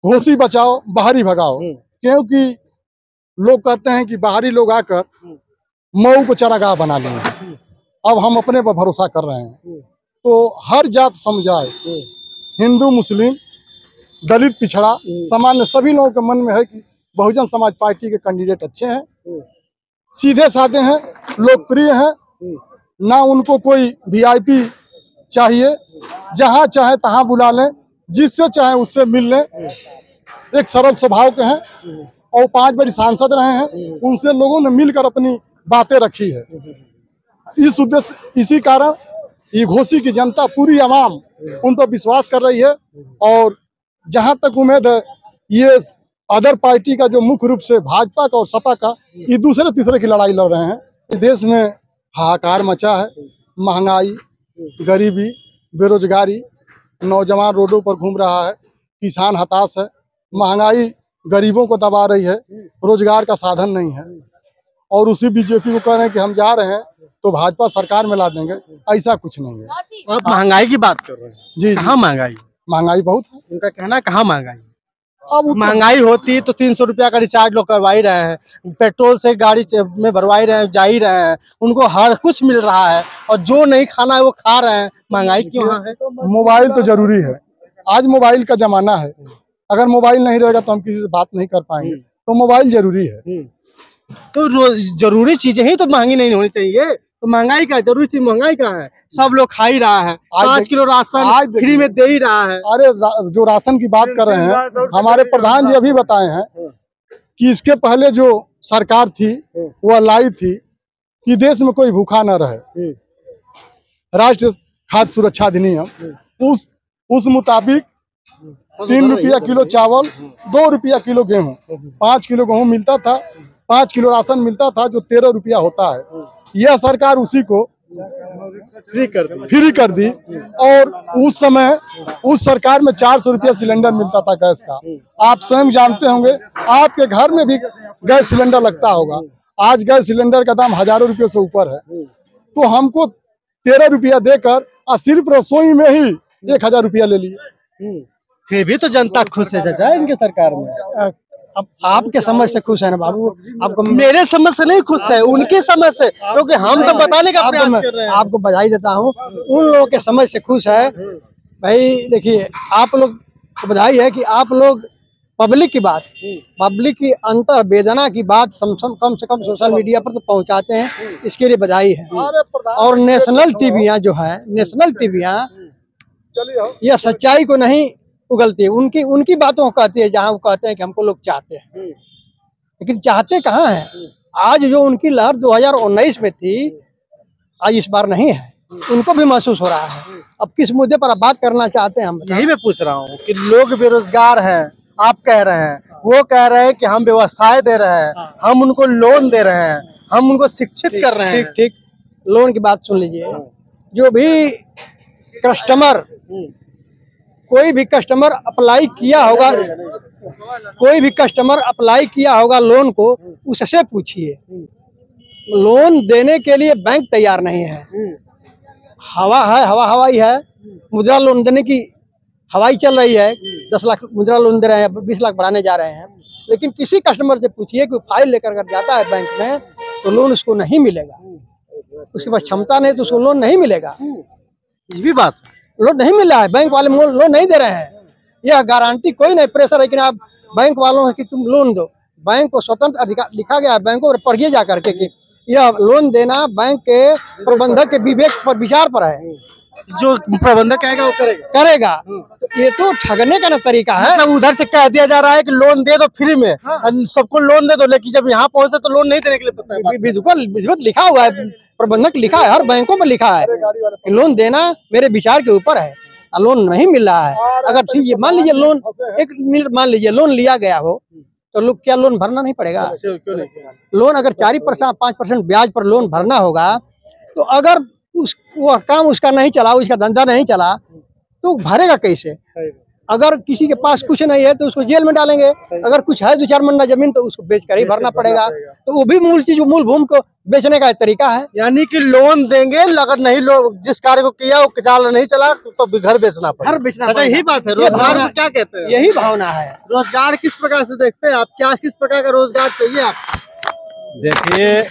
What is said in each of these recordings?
घोसी बचाओ बाहरी भगाओ, क्योंकि लोग कहते हैं कि बाहरी लोग आकर मऊ को चरागाह बना लेंगे। अब हम अपने पर भरोसा कर रहे हैं। तो हर जात समुदाय, हिंदू मुस्लिम दलित पिछड़ा सामान्य सभी लोगों के मन में है कि बहुजन समाज पार्टी के कैंडिडेट अच्छे हैं, सीधे साधे हैं, लोकप्रिय हैं, ना उनको कोई वीआईपी चाहिए, जहां चाहे तहां बुला लें, जिससे चाहे उससे मिल लें, एक सरल स्वभाव के हैं और 5 बार सांसद रहे हैं। उनसे लोगों ने मिलकर अपनी बातें रखी है। इस उद्देश्य, इसी कारण ये घोसी की जनता, पूरी आवाम उन पर विश्वास कर रही है। और जहां तक उम्मीद है, ये अदर पार्टी का जो मुख्य रूप से भाजपा का और सपा का, ये दूसरे तीसरे की लड़ाई लड़ रहे हैं। इस देश में हाहाकार मचा है, महंगाई, गरीबी, बेरोजगारी, नौजवान रोडों पर घूम रहा है, किसान हताश है, महंगाई गरीबों को दबा रही है, रोजगार का साधन नहीं है। और उसी बीजेपी को कह रहे हैं कि हम जा रहे हैं तो भाजपा सरकार में ला देंगे, ऐसा कुछ नहीं है। आप महंगाई की बात कर रहे हैं जी, कहाँ महंगाई? महंगाई बहुत है। उनका कहना कहाँ महंगाई? अब महंगाई होती तो 300 रुपया का रिचार्ज लोग करवा ही रहे हैं, पेट्रोल से गाड़ी में भरवा ही रहे हैं, जा ही रहे हैं, उनको हर कुछ मिल रहा है, और जो नहीं खाना है वो खा रहे हैं। महंगाई क्यों है? मोबाइल तो जरूरी है, आज मोबाइल का जमाना है। अगर मोबाइल नहीं रहेगा तो हम किसी से बात नहीं कर पाएंगे, तो मोबाइल जरूरी है। तो जरूरी चीजें ही तो महंगी नहीं होनी चाहिए। तो महंगाई का जरूरी चीज महंगाई का है, सब लोग खा ही रहा है। 5 किलो राशन फ्री में दे ही रहा है। अरे जो राशन की बात कर रहे हैं, हमारे प्रधान जी अभी बताए हैं कि इसके पहले जो सरकार थी वह लाई थी कि देश में कोई भूखा न रहे, राष्ट्रीय खाद्य सुरक्षा अधिनियम, उस मुताबिक 3 रुपया किलो चावल, 2 रुपया किलो गेहूं, 5 किलो गेहूं मिलता था, 5 किलो राशन मिलता था, जो 13 रुपया होता है। यह सरकार उसी को फ्री कर दी। और उस समय उस सरकार में 400 रुपया सिलेंडर मिलता था गैस का। आप स्वयं जानते होंगे, आपके घर में भी गैस सिलेंडर लगता होगा। आज गैस सिलेंडर का दाम हजारों रुपये से ऊपर है। तो हमको 13 रुपया देकर सिर्फ रसोई में ही 1000 रुपया ले लिए। फिर भी तो जनता खुश है चाचा इनके सरकार में। अब आपके समझ से खुश है ना बाबू? आपको मेरे समझ से नहीं खुश है, उनके समझ से, क्योंकि हम तो बताने का प्रयास कर रहे हैं। आपको बधाई देता हूँ, उन लोगों के समझ से खुश है। भाई देखिए, आप लोग को बधाई है कि आप लोग पब्लिक की बात, पब्लिक की अंतर वेदना की बात कम से कम सोशल मीडिया पर तो पहुंचाते हैं, इसके लिए बधाई है। और नेशनल टीवियां जो है, नेशनल टीवियां यह सच्चाई को नहीं उगलती है, उनकी बातों को कहती है, जहां वो कहते हैं कि हमको लोग चाहते हैं, लेकिन चाहते कहाँ हैं? आज जो उनकी लहर 2019 में थी, आज इस बार नहीं है। उनको भी महसूस हो रहा है। अब किस मुद्दे पर आप बात करना चाहते हैं? हम यही मैं पूछ रहा हूँ कि लोग बेरोजगार हैं, आप कह रहे हैं, वो कह रहे हैं कि हम व्यवसाय दे रहे हैं, हम उनको लोन दे रहे हैं, हम उनको शिक्षित कर रहे हैं। ठीक, लोन की बात सुन लीजिए। जो भी कस्टमर, कोई भी कस्टमर अप्लाई किया होगा, कोई भी कस्टमर अप्लाई किया होगा लोन को, उससे पूछिए। लोन देने के लिए बैंक तैयार नहीं है। हवा है, हवाई है। मुद्रा लोन देने की हवाई चल रही है, 10 लाख मुद्रा लोन दे रहे हैं, 20 लाख बढ़ाने जा रहे हैं। लेकिन किसी कस्टमर से पूछिए कि फाइल लेकर अगर जाता है बैंक में, तो लोन उसको नहीं मिलेगा। उसके पास क्षमता नहीं तो उसको लोन नहीं मिलेगा। ये भी बात, लोन नहीं मिल रहा है, बैंक वाले लोन नहीं दे रहे हैं। यह गारंटी कोई नहीं, प्रेशर है कि आप बैंक वालों है कि तुम लोन दो। बैंक को स्वतंत्र अधिकार लिखा गया है, बैंकों पर पढ़िए जा करके कि यह लोन देना बैंक के प्रबंधक के विवेक पर, विचार पर है। जो प्रबंधक कहेगा वो करेगा। तो ये तो ठगने का ना तरीका है। मतलब उधर से कह दिया जा रहा है कि लोन दे दो फ्री में, सबको लोन दे दो, लेकिन जब यहाँ पहुंचे तो लोन नहीं देने के लिए पता है। बिल्कुल लिखा हुआ है, प्रबंधक लिखा है, हर बैंकों में लिखा है कि लोन देना मेरे विचार के ऊपर है। लोन नहीं मिल रहा है, अगर ठीक है, मान लीजिए लोन, एक मिनट मान लीजिए लोन लिया गया हो, तो लोग क्या लोन भरना नहीं पड़ेगा? लोन अगर 4% 5% ब्याज पर लोन भरना होगा, तो अगर वह काम उसका नहीं चला, उसका धंधा नहीं चला, तो भरेगा कैसे? अगर किसी के पास कुछ नहीं है तो उसको जेल में डालेंगे, अगर कुछ है 2-4 मन्ना जमीन तो उसको बेच कर ही भरना पड़ेगा। तो वो भी मूल चीज, मूल भूमि को बेचने का एक तरीका है। यानी कि लोन देंगे, अगर नहीं लोग जिस कार्य को किया वो चाल नहीं चला तो घर बेचना पड़ेगा। घर बेचना अच्छा, यही बात है। रोजगार को क्या कहते हैं? यही भावना है। रोजगार किस प्रकार से देखते हैं आप? क्या किस प्रकार का रोजगार चाहिए आपको? देखिए,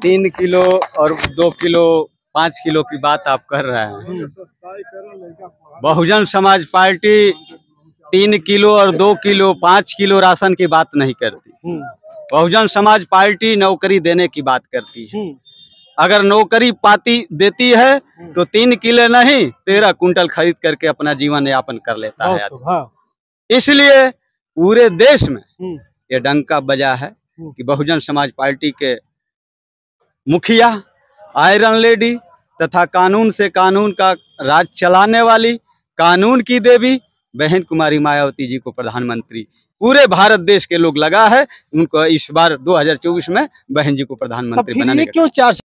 3 किलो और 2 किलो 5 किलो की बात आप कर रहे हैं। बहुजन समाज पार्टी 3 किलो और 2 किलो 5 किलो राशन की बात नहीं करती। बहुजन समाज पार्टी नौकरी देने की बात करती है। अगर नौकरी पाती देती है तो 3 किलो नहीं 13 कुंटल खरीद करके अपना जीवन यापन कर लेता है। इसलिए पूरे देश में ये डंका बजा है कि बहुजन समाज पार्टी के मुखिया, आयरन लेडी तथा कानून से कानून का राज चलाने वाली, कानून की देवी बहन कुमारी मायावती जी को प्रधानमंत्री पूरे भारत देश के लोग लगा है। उनको इस बार 2024 में बहन जी को प्रधानमंत्री बनाने का क्यों 4